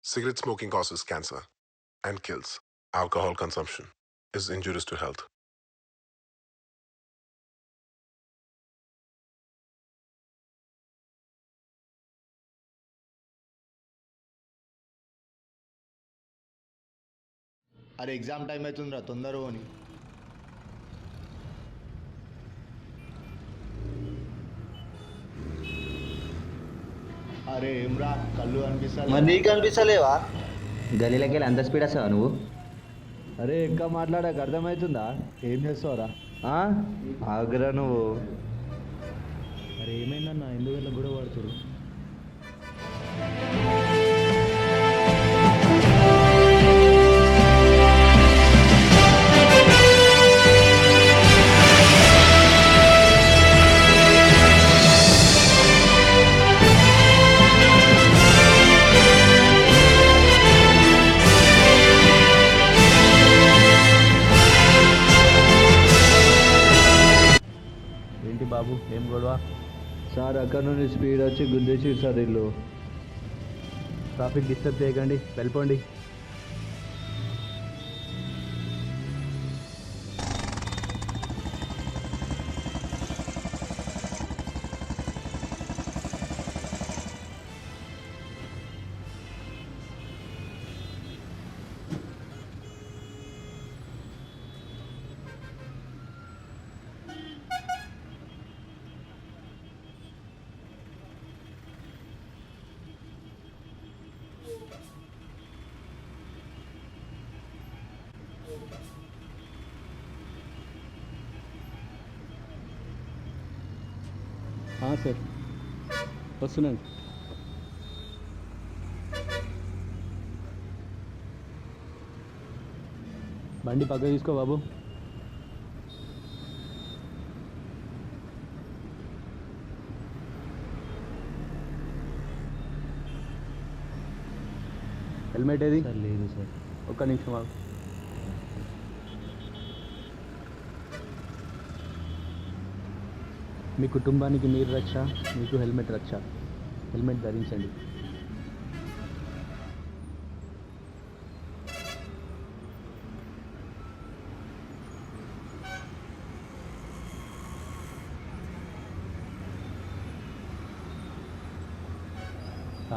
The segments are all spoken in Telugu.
Cigarette smoking causes cancer and kills. Alcohol consumption is injurious to health. అరే ఎగ్జామ్ టైం అవుతుందిరా తొందరగా అని. అరే ఏమ్రా కళ్ళు అనిపిస్తా మరి నీకు అనిపిస్తలేవా? గలీలకి వెళ్ళి అంత స్పీడ్ వస్తావా నువ్వు? అరే ఇంకా మాట్లాడాక అర్థమవుతుందా? ఏం చేస్తావురా? ఆగ్రా నువ్వు. అరే ఏమైందన్నా ఎందుకు ఇట్లా గొడవ పడుతురు? ఏంటి బాబు ఏం గొడవ? సార్ అక్కడ నుండి స్పీడ్ వచ్చి గుద్దేసి సార్ ఇల్లు. ట్రాఫిక్ డిస్టర్బ్ చేయకండి, వెళ్ళిపోండి. సార్ వస్తున్నాను. బండి పక్క తీసుకో బాబు. హెల్మెట్ ఏది? సార్ లేదు సార్. ఒక్క నిమిషం ఆగు. మీ కుటుంబానికి మీరు రక్ష, మీకు హెల్మెట్ రక్ష. హెల్మెట్ ధరించండి.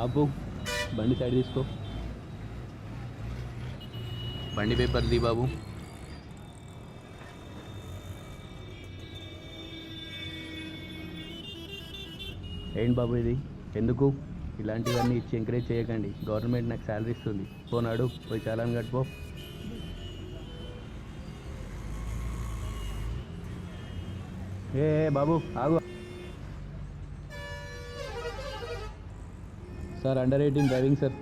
ఆపు, బండి సైడ్ తీసుకో. బండి పేపర్ ది బాబు. ఏంటి బాబు ఇది? ఎందుకు ఇలాంటివన్నీ ఇచ్చి ఎంకరేజ్ చేయకండి. గవర్నమెంట్ నాకు శాలరీ ఇస్తుంది. పోనాడు పోయి చాలాని కట్టుకో. ఏ బాబు ఆగు. Sir under 18 driving sir.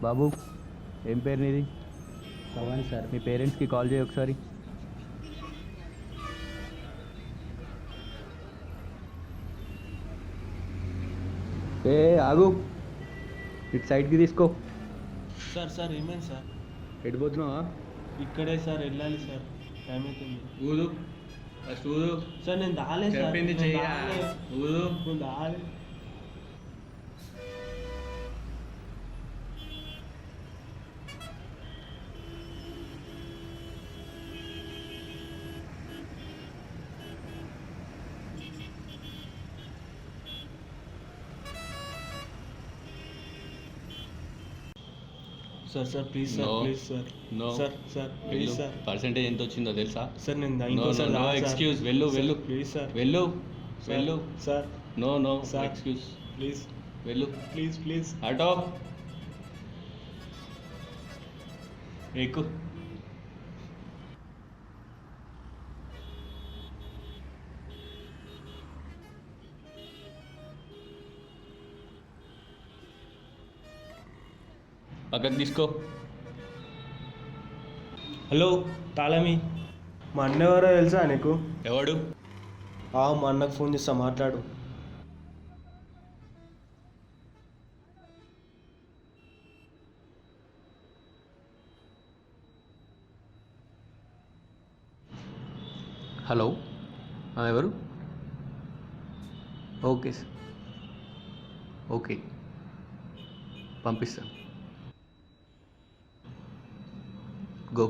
బాబు ఏం పేరు నీది? పవన్ సార్. మీ పేరెంట్స్కి కాల్ చేయి ఒకసారి. ఏ ఆగు, ఇటు సైడ్కి తీసుకో. సార్ ఏమైంది సార్? ఎడిపోతున్నావా? ఇక్కడే సార్ వెళ్ళాలి సార్, టైం అవుతుంది. ఊదు ఫస్ట్ ఊదు. సార్ నేను దాలే సార్, చెప్పింది చెయ్య. ఊదు. నేను దాలే. Sir please sir, No. Please sir. No. Sir please వెళ్ళు. సార్. పర్సెంటేజ్ ఎంత వచ్చిందో తెలుసా? సార్ నేను No, ఇంకోసారి no, no రాను సార్. excuse. వెళ్ళు, సార్, వెళ్ళు. Please sir. వెళ్ళు సార్, వెళ్ళు. Sir no sir. Excuse. Please వెళ్ళు. ప్లీజ్ ఆటో ఎక్కు. పక్కకు తీసుకో. హలో తాళమి, మా అన్న ఎవరో తెలుసా నీకు? ఎవడు? మా అన్నకు ఫోన్ చేస్తా, మాట్లాడు. హలో ఎవరు? Okay sir. ఓకే, పంపిస్తాను. గో.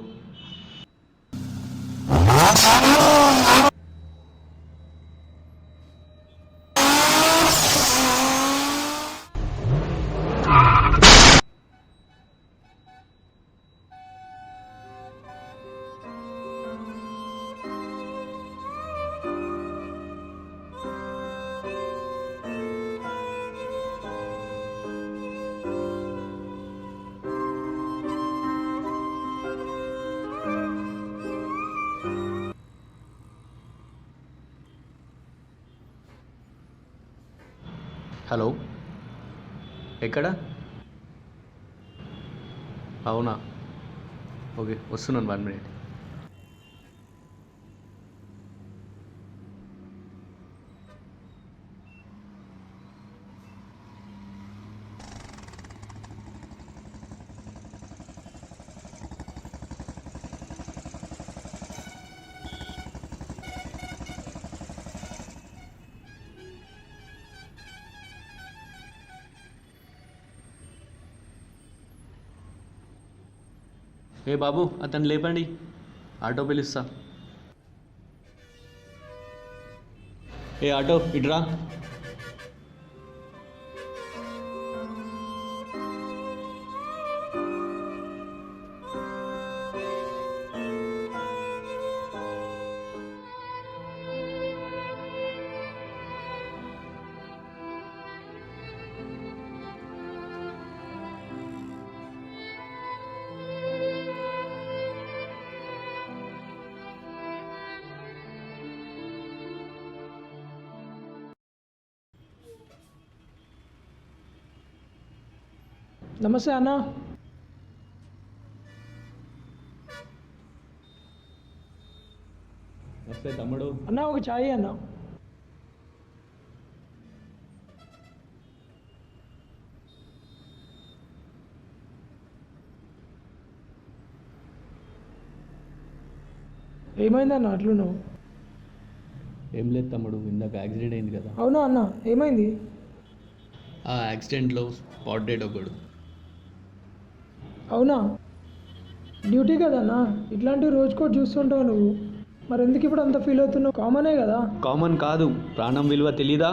హలో, ఎక్కడ? అవునా, ఓకే వస్తున్నాను, 1 minute. ఏ బాబు, అతను లేపండి, ఆటో పిలుస్తా. ఏ ఆటో ఇట్రా. నమస్తే అన్న. వస్తే తమ్ముడు. అన్న ఒక ఛాయ్ అన్న. ఏమైందన్న అట్లు నువ్వు? ఏం లేదు తమ్ముడు, ఇందాక యాక్సిడెంట్ అయింది కదా. అవునా అన్న, ఏమైంది? ఆ యాక్సిడెంట్లో స్పాట్ డెడ్ ఒకడు. అవునా, డ్యూటీ కదన్నా, ఇట్లాంటివి రోజుకోటి చూస్తుంటావు నువ్వు, మరి ఎందుకు ఇప్పుడు అంత ఫీల్ అవుతున్నావు? కామనే కదా. కామన్ కాదు, ప్రాణం విలువ తెలీదా?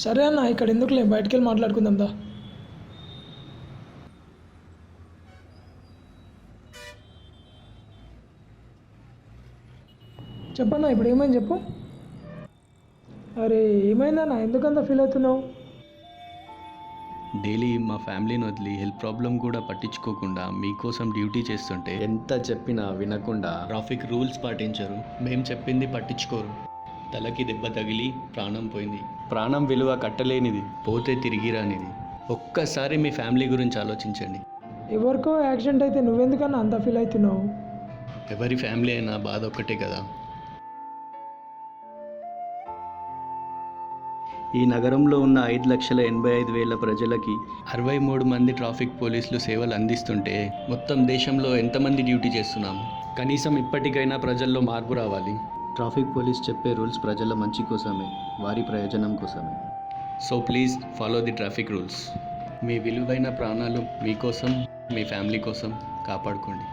సరే అన్న, ఇక్కడ ఎందుకులే, బయటికి వెళ్ళి మాట్లాడుకుందాం దా. చెప్పన్నా, ఇప్పుడు ఏమైంది చెప్పు. అరే ఏమైందన్నా, ఎందుకంత ఫీల్ అవుతున్నావు? డైలీ మా ఫ్యామిలీని వదిలి హెల్త్ ప్రాబ్లం కూడా పట్టించుకోకుండా మీకోసం డ్యూటీ చేస్తుంటే ఎంత చెప్పినా వినకుండా ట్రాఫిక్ రూల్స్ పాటించరు, మేం చెప్పింది పట్టించుకోరు. తలకి దెబ్బ తగిలి ప్రాణం పోయింది. ప్రాణం విలువ కట్టలేనిది, పోతే తిరిగి రానిది. ఒక్కసారి మీ ఫ్యామిలీ గురించి ఆలోచించండి. ఎవరికో యాక్సిడెంట్ అయితే నువ్వెందుకన్నా అంత ఫీల్ అవుతున్నావు? ఎవరి ఫ్యామిలీ అయినా బాధ ఒక్కటే కదా. ఈ నగరంలో ఉన్న 5,85,000 ప్రజలకి 63 మంది ట్రాఫిక్ పోలీసులు సేవలు అందిస్తుంటే మొత్తం దేశంలో ఎంతమంది డ్యూటీ చేస్తున్నాం? కనీసం ఇప్పటికైనా ప్రజల్లో మార్పు రావాలి. ట్రాఫిక్ పోలీస్ చెప్పే రూల్స్ ప్రజల మంచి కోసమే, వారి ప్రయోజనం కోసమే. So please follow the traffic rules. మీ విలువైన ప్రాణాలు మీకోసం, మీ ఫ్యామిలీ కోసం కాపాడుకోండి.